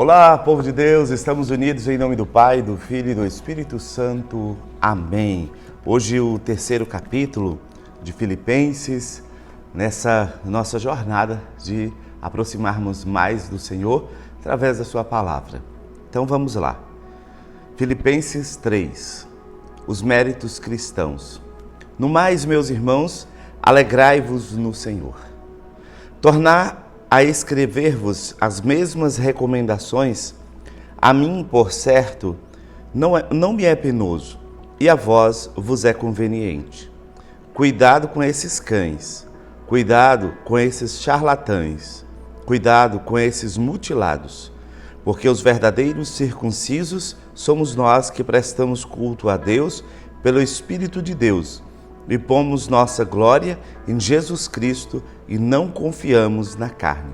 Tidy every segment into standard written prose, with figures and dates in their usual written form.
Olá, povo de Deus, estamos unidos em nome do Pai, do Filho e do Espírito Santo. Amém. Hoje o terceiro capítulo de Filipenses, nessa nossa jornada de aproximarmos mais do Senhor através da sua palavra. Então vamos lá. Filipenses 3, os méritos cristãos. No mais, meus irmãos, alegrai-vos no Senhor. Tornar a escrever-vos as mesmas recomendações, a mim, por certo, não me é penoso, e a vós vos é conveniente. Cuidado com esses cães, cuidado com esses charlatães, cuidado com esses mutilados, porque os verdadeiros circuncisos somos nós que prestamos culto a Deus pelo Espírito de Deus, e pomos nossa glória em Jesus Cristo e não confiamos na carne.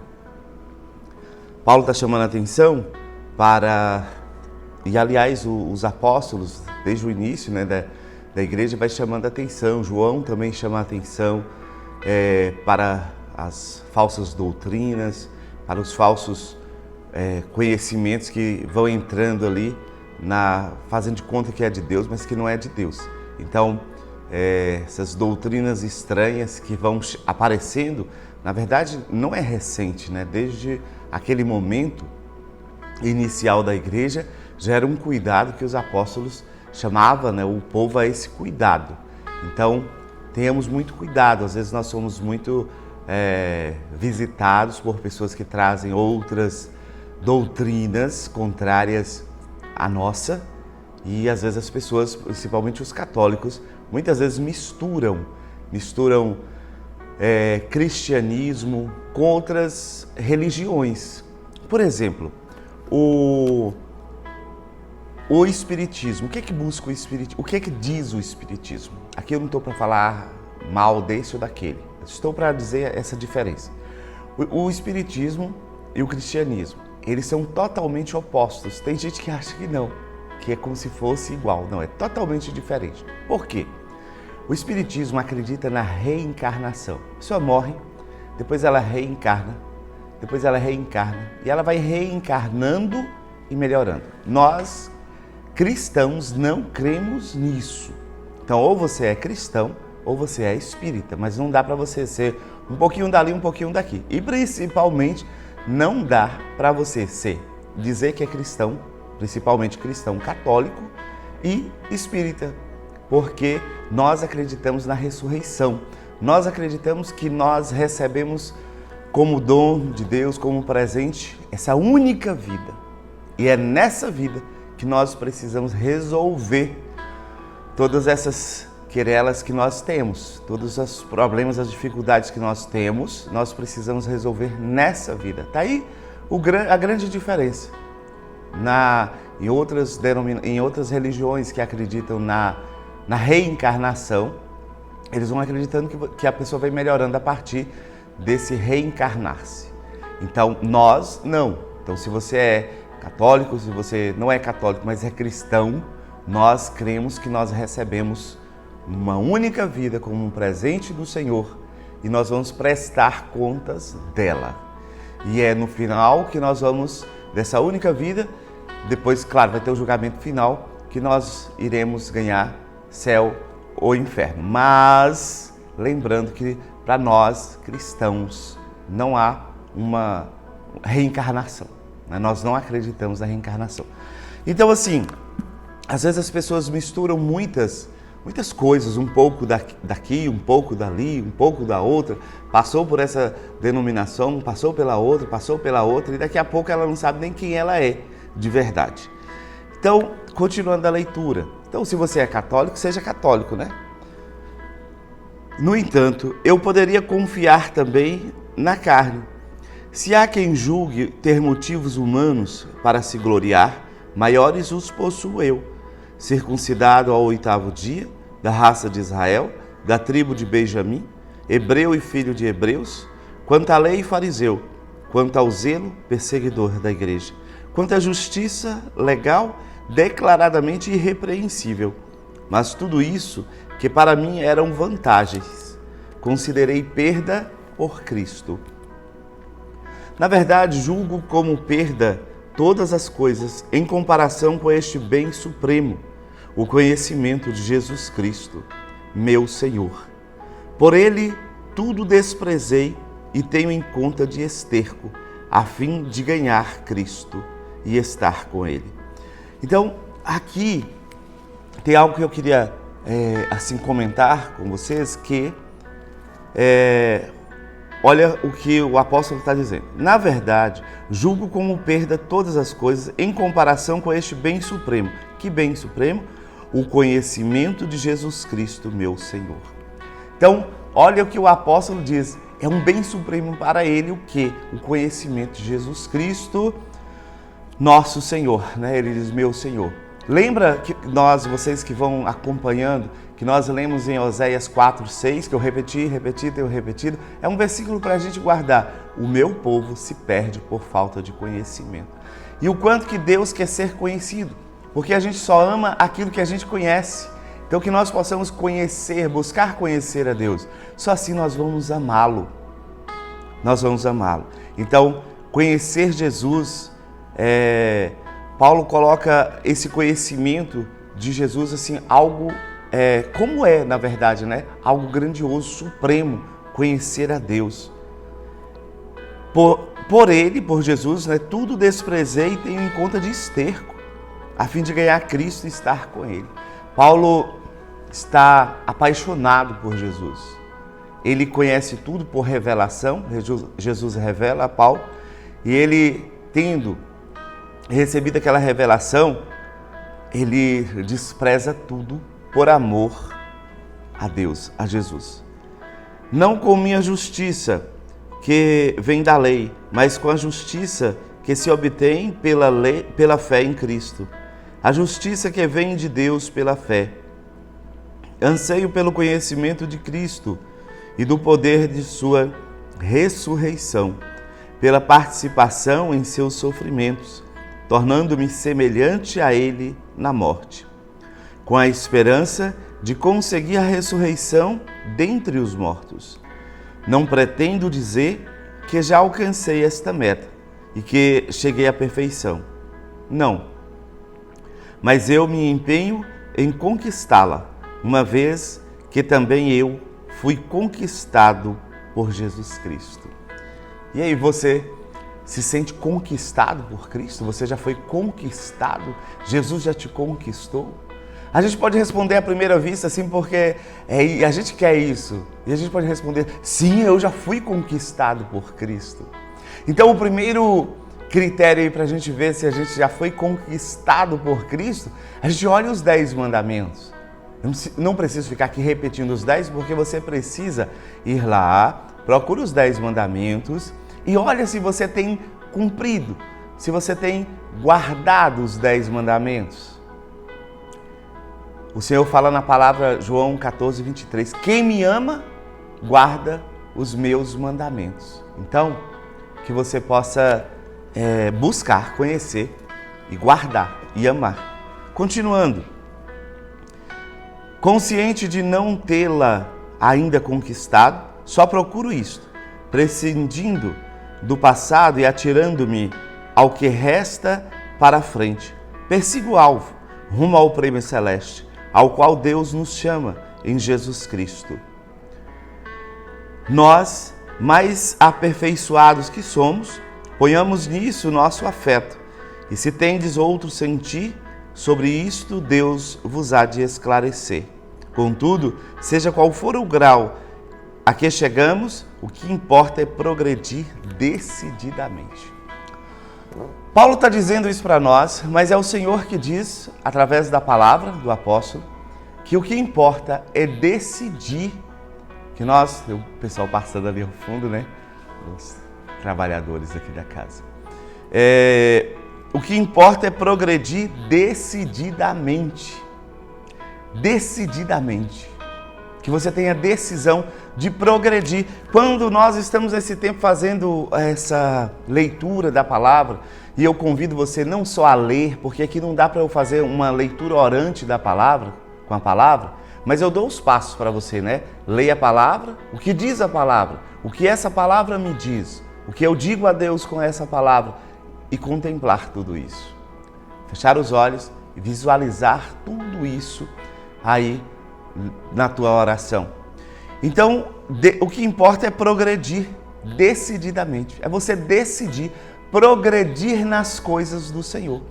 Paulo está chamando a atenção para... E, aliás, os apóstolos, desde o início da igreja, vai chamando a atenção. João também chama a atenção para as falsas doutrinas, para os falsos conhecimentos que vão entrando ali, fazendo de conta que é de Deus, mas que não é de Deus. Então, essas doutrinas estranhas que vão aparecendo, na verdade não é recente, né? Desde aquele momento inicial da igreja já era um cuidado que os apóstolos chamavam, né, o povo a esse cuidado. Então tenhamos muito cuidado, às vezes nós somos muito visitados por pessoas que trazem outras doutrinas contrárias à nossa, e às vezes as pessoas, principalmente os católicos, muitas vezes misturam cristianismo com outras religiões. Por exemplo, o espiritismo. O que é que busca o espiritismo? O que é que diz o espiritismo? Aqui eu não estou para falar mal desse ou daquele. Estou para dizer essa diferença. O espiritismo e o cristianismo, eles são totalmente opostos. Tem gente que acha que não, que é como se fosse igual. Não, é totalmente diferente. Por quê? O espiritismo acredita na reencarnação. A pessoa morre, depois ela reencarna, e ela vai reencarnando e melhorando. Nós, cristãos, não cremos nisso. Então, ou você é cristão, ou você é espírita, mas não dá para você ser um pouquinho dali, um pouquinho daqui. E, principalmente, não dá para você dizer que é cristão, principalmente cristão católico e espírita, porque nós acreditamos na ressurreição. Nós acreditamos que nós recebemos como dom de Deus, como presente, essa única vida. E é nessa vida que nós precisamos resolver todas essas querelas que nós temos, todos os problemas, as dificuldades que nós temos, nós precisamos resolver nessa vida. Está aí a grande diferença. Em outras religiões que acreditam na reencarnação, eles vão acreditando que a pessoa vai melhorando a partir desse reencarnar-se. Então, nós não. Então, se você é católico, se você não é católico, mas é cristão, nós cremos que nós recebemos uma única vida como um presente do Senhor e nós vamos prestar contas dela. E é no final que nós vamos, dessa única vida, depois, claro, vai ter o julgamento final, que nós iremos ganhar céu ou inferno. Mas, lembrando que para nós, cristãos, não há uma reencarnação. Né? Nós não acreditamos na reencarnação. Então, assim, às vezes as pessoas misturam muitas coisas, um pouco daqui, um pouco dali, um pouco da outra, passou por essa denominação, passou pela outra, e daqui a pouco ela não sabe nem quem ela é de verdade. Então, continuando a leitura. Então, se você é católico, seja católico, né? No entanto, eu poderia confiar também na carne. Se há quem julgue ter motivos humanos para se gloriar, maiores os possuo eu, circuncidado ao 8º dia, da raça de Israel, da tribo de Benjamim, hebreu e filho de hebreus, quanto à lei, fariseu, quanto ao zelo, perseguidor da igreja, quanto à justiça legal, declaradamente irrepreensível. Mas tudo isso, que para mim eram vantagens, considerei perda por Cristo. Na verdade, julgo como perda todas as coisas em comparação com este bem supremo, o conhecimento de Jesus Cristo, meu Senhor. Por ele tudo desprezei e tenho em conta de esterco, a fim de ganhar Cristo e estar com ele. Então, aqui tem algo que eu queria assim comentar com vocês, que olha o que o apóstolo está dizendo. Na verdade, julgo como perda todas as coisas em comparação com este bem supremo. Que bem supremo? O conhecimento de Jesus Cristo, meu Senhor. Então, olha o que o apóstolo diz. É um bem supremo para ele o quê? O conhecimento de Jesus Cristo, nosso Senhor, né? Ele diz, meu Senhor. Lembra que vocês que vão acompanhando, que nós lemos em Oséias 4:6, que eu tenho repetido, é um versículo para a gente guardar. O meu povo se perde por falta de conhecimento. E o quanto que Deus quer ser conhecido, porque a gente só ama aquilo que a gente conhece. Então que nós possamos conhecer, buscar conhecer a Deus. Só assim nós vamos amá-lo. Nós vamos amá-lo. Então, conhecer Jesus, Paulo coloca esse conhecimento de Jesus assim, algo, como é na verdade, né? Algo grandioso, supremo, conhecer a Deus. Por ele, por Jesus, né, tudo desprezei e tenho em conta de esterco, a fim de ganhar Cristo e estar com ele. Paulo está apaixonado por Jesus. Ele conhece tudo por revelação, Jesus revela a Paulo, e ele, tendo recebido aquela revelação, ele despreza tudo por amor a Deus, a Jesus. Não com minha justiça, que vem da lei, mas com a justiça que se obtém pela fé em Cristo. A justiça que vem de Deus pela fé. Anseio pelo conhecimento de Cristo e do poder de sua ressurreição, pela participação em seus sofrimentos, tornando-me semelhante a ele na morte, com a esperança de conseguir a ressurreição dentre os mortos. Não pretendo dizer que já alcancei esta meta e que cheguei à perfeição. Não. Mas eu me empenho em conquistá-la, uma vez que também eu fui conquistado por Jesus Cristo. E aí, você se sente conquistado por Cristo? Você já foi conquistado? Jesus já te conquistou? A gente pode responder à primeira vista assim, porque a gente quer isso. E a gente pode responder, sim, eu já fui conquistado por Cristo. Então, o primeiro critério aí para a gente ver se a gente já foi conquistado por Cristo, a gente olha os 10 mandamentos. Eu não preciso ficar aqui repetindo os 10, porque você precisa ir lá, procura os 10 mandamentos e olha se você tem cumprido, se você tem guardado os 10 mandamentos. O Senhor fala na palavra João 14:23, quem me ama, guarda os meus mandamentos. Então, que você possa buscar, conhecer e guardar e amar. Continuando, consciente de não tê-la ainda conquistado, só procuro isto, prescindindo do passado e atirando-me ao que resta para a frente. Persigo o alvo, rumo ao prêmio celeste, ao qual Deus nos chama em Jesus Cristo. Nós, mais aperfeiçoados que somos, ponhamos nisso o nosso afeto, e se tendes outro sentir, sobre isto Deus vos há de esclarecer. Contudo, seja qual for o grau a que chegamos, o que importa é progredir decididamente. Paulo está dizendo isso para nós, mas é o Senhor que diz, através da palavra do apóstolo, que o que importa é decidir, que nós, o pessoal passando ali ao fundo, né? Os trabalhadores aqui da casa. O que importa é progredir decididamente. Decididamente. Que você tenha decisão de progredir. Quando nós estamos nesse tempo fazendo essa leitura da palavra, e eu convido você não só a ler, porque aqui não dá para eu fazer uma leitura orante da palavra, com a palavra, mas eu dou os passos para você, né? Leia a palavra, o que diz a palavra, o que essa palavra me diz, o que eu digo a Deus com essa palavra, e contemplar tudo isso. Fechar os olhos e visualizar tudo isso aí na tua oração. Então, o que importa é progredir decididamente. É você decidir progredir nas coisas do Senhor.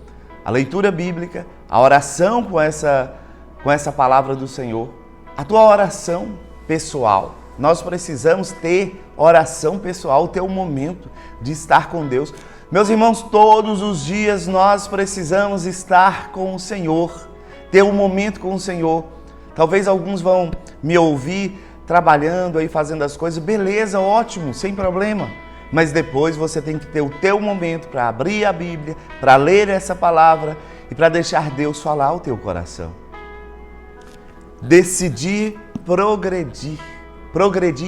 A leitura bíblica, a oração com essa palavra do Senhor, a tua oração pessoal. Nós precisamos ter oração pessoal, ter um momento de estar com Deus. Meus irmãos, todos os dias nós precisamos estar com o Senhor, ter um momento com o Senhor. Talvez alguns vão me ouvir trabalhando aí, fazendo as coisas, beleza, ótimo, sem problema. Mas depois você tem que ter o teu momento para abrir a Bíblia, para ler essa palavra e para deixar Deus falar ao teu coração. Decidir progredir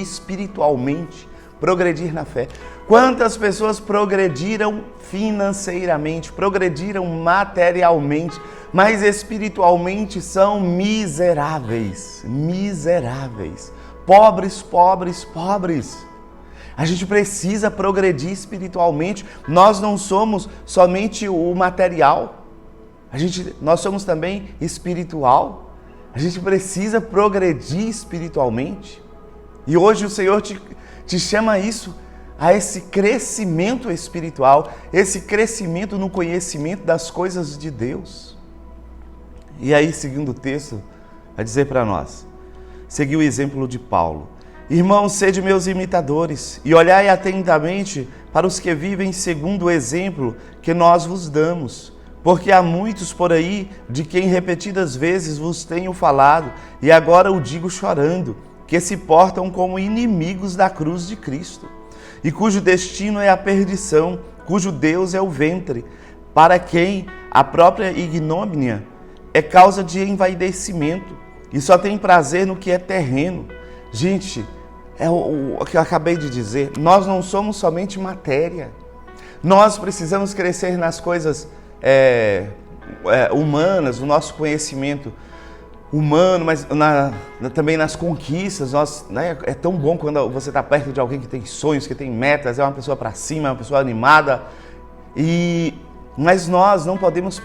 espiritualmente, progredir na fé. Quantas pessoas progrediram financeiramente, progrediram materialmente, mas espiritualmente são miseráveis, pobres. A gente precisa progredir espiritualmente. Nós não somos somente o material, nós somos também espiritual. A gente precisa progredir espiritualmente. E hoje o Senhor te chama a esse crescimento espiritual, esse crescimento no conhecimento das coisas de Deus. E aí, seguindo o texto, vai dizer para nós, seguir o exemplo de Paulo. Irmãos, sede meus imitadores e olhai atentamente para os que vivem segundo o exemplo que nós vos damos. Porque há muitos por aí de quem repetidas vezes vos tenho falado, e agora o digo chorando, que se portam como inimigos da cruz de Cristo, e cujo destino é a perdição, cujo Deus é o ventre, para quem a própria ignomínia é causa de envaidecimento, e só tem prazer no que é terreno. Gente, é o que eu acabei de dizer, nós não somos somente matéria, nós precisamos crescer nas coisas humanas, o nosso conhecimento humano, mas também nas conquistas. É tão bom quando você está perto de alguém que tem sonhos, que tem metas, é uma pessoa para cima, é uma pessoa animada. Mas nós não podemos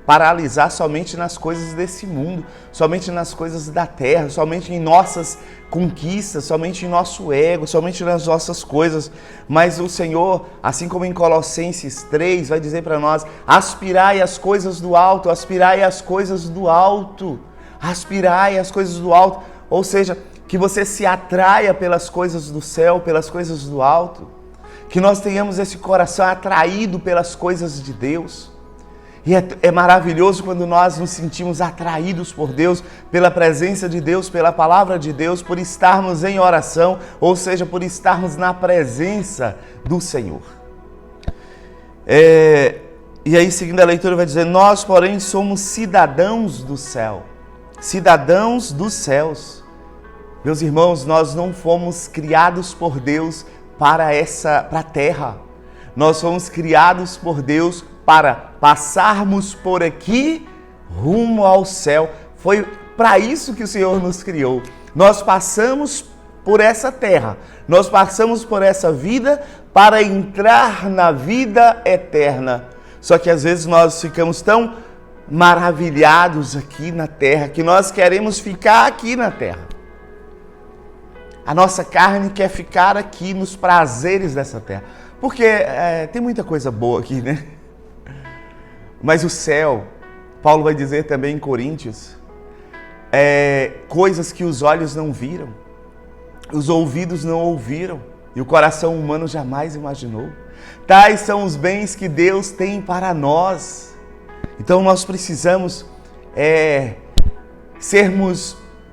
paralisar somente nas coisas desse mundo, somente nas coisas da terra, somente em nossas conquistas, somente em nosso ego, somente nas nossas coisas. Mas o Senhor, assim como em Colossenses 3, vai dizer para nós, aspirai às coisas do alto, aspirai às coisas do alto, aspirai às coisas do alto, ou seja, que você se atraia pelas coisas do céu, pelas coisas do alto, que nós tenhamos esse coração atraído pelas coisas de Deus. E é maravilhoso quando nós nos sentimos atraídos por Deus, pela presença de Deus, pela palavra de Deus, por estarmos em oração, ou seja, por estarmos na presença do Senhor. E aí, seguindo a leitura, vai dizer, nós, porém, somos cidadãos do céu, cidadãos dos céus. Meus irmãos, nós não fomos criados por Deus para a terra. Nós fomos criados por Deus para passarmos por aqui rumo ao céu. Foi para isso que o Senhor nos criou. Nós passamos por essa terra, nós passamos por essa vida para entrar na vida eterna. Só que às vezes nós ficamos tão maravilhados aqui na terra que nós queremos ficar aqui na terra. A nossa carne quer ficar aqui nos prazeres dessa terra. Porque tem muita coisa boa aqui, né? Mas o céu, Paulo vai dizer também em Coríntios, coisas que os olhos não viram, os ouvidos não ouviram e o coração humano jamais imaginou. Tais são os bens que Deus tem para nós. Então nós precisamos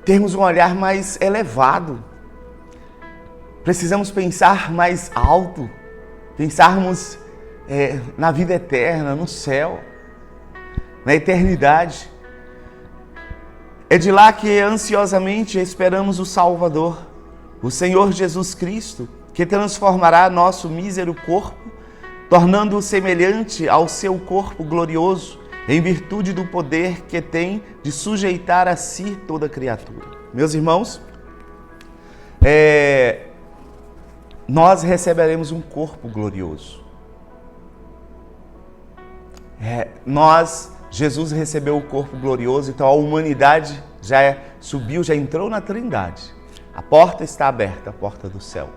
termos um olhar mais elevado. Precisamos pensar mais alto, pensarmos na vida eterna, no céu, na eternidade. É de lá que ansiosamente esperamos o Salvador, o Senhor Jesus Cristo, que transformará nosso mísero corpo, tornando-o semelhante ao seu corpo glorioso, em virtude do poder que tem de sujeitar a si toda criatura. Meus irmãos, nós receberemos um corpo glorioso. Jesus recebeu o corpo glorioso, então a humanidade já subiu, já entrou na Trindade. A porta está aberta, a porta do céu.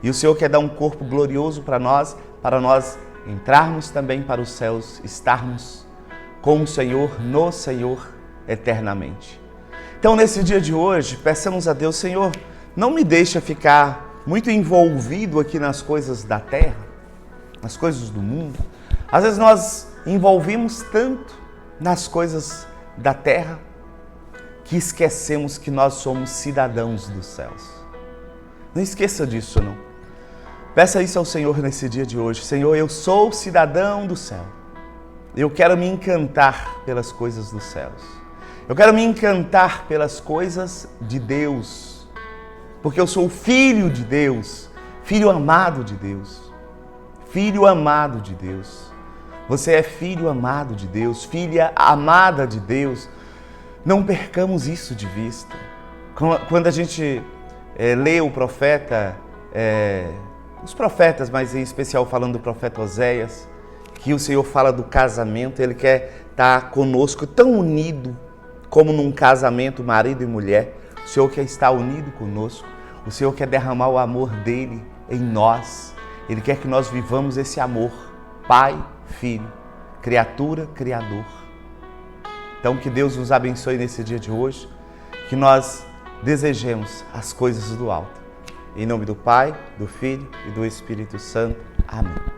E o Senhor quer dar um corpo glorioso para nós entrarmos também para os céus, estarmos com o Senhor, no Senhor, eternamente. Então, nesse dia de hoje, peçamos a Deus, Senhor, não me deixa ficar muito envolvido aqui nas coisas da terra, nas coisas do mundo. Às vezes nós envolvemos tanto nas coisas da terra que esquecemos que nós somos cidadãos dos céus. Não esqueça disso, não. Peça isso ao Senhor nesse dia de hoje. Senhor, eu sou cidadão do céu. Eu quero me encantar pelas coisas dos céus. Eu quero me encantar pelas coisas de Deus. Porque eu sou filho de Deus, filho amado de Deus. Filho amado de Deus. Você é filho amado de Deus, filha amada de Deus. Não percamos isso de vista. Quando a gente lê o profeta, os profetas, mas em especial falando do profeta Oséias, que o Senhor fala do casamento, Ele quer estar conosco tão unido como num casamento, marido e mulher. O Senhor quer estar unido conosco, o Senhor quer derramar o amor dEle em nós. Ele quer que nós vivamos esse amor, Pai, Filho, criatura, Criador. Então que Deus nos abençoe nesse dia de hoje, que nós desejemos as coisas do alto. Em nome do Pai, do Filho e do Espírito Santo. Amém.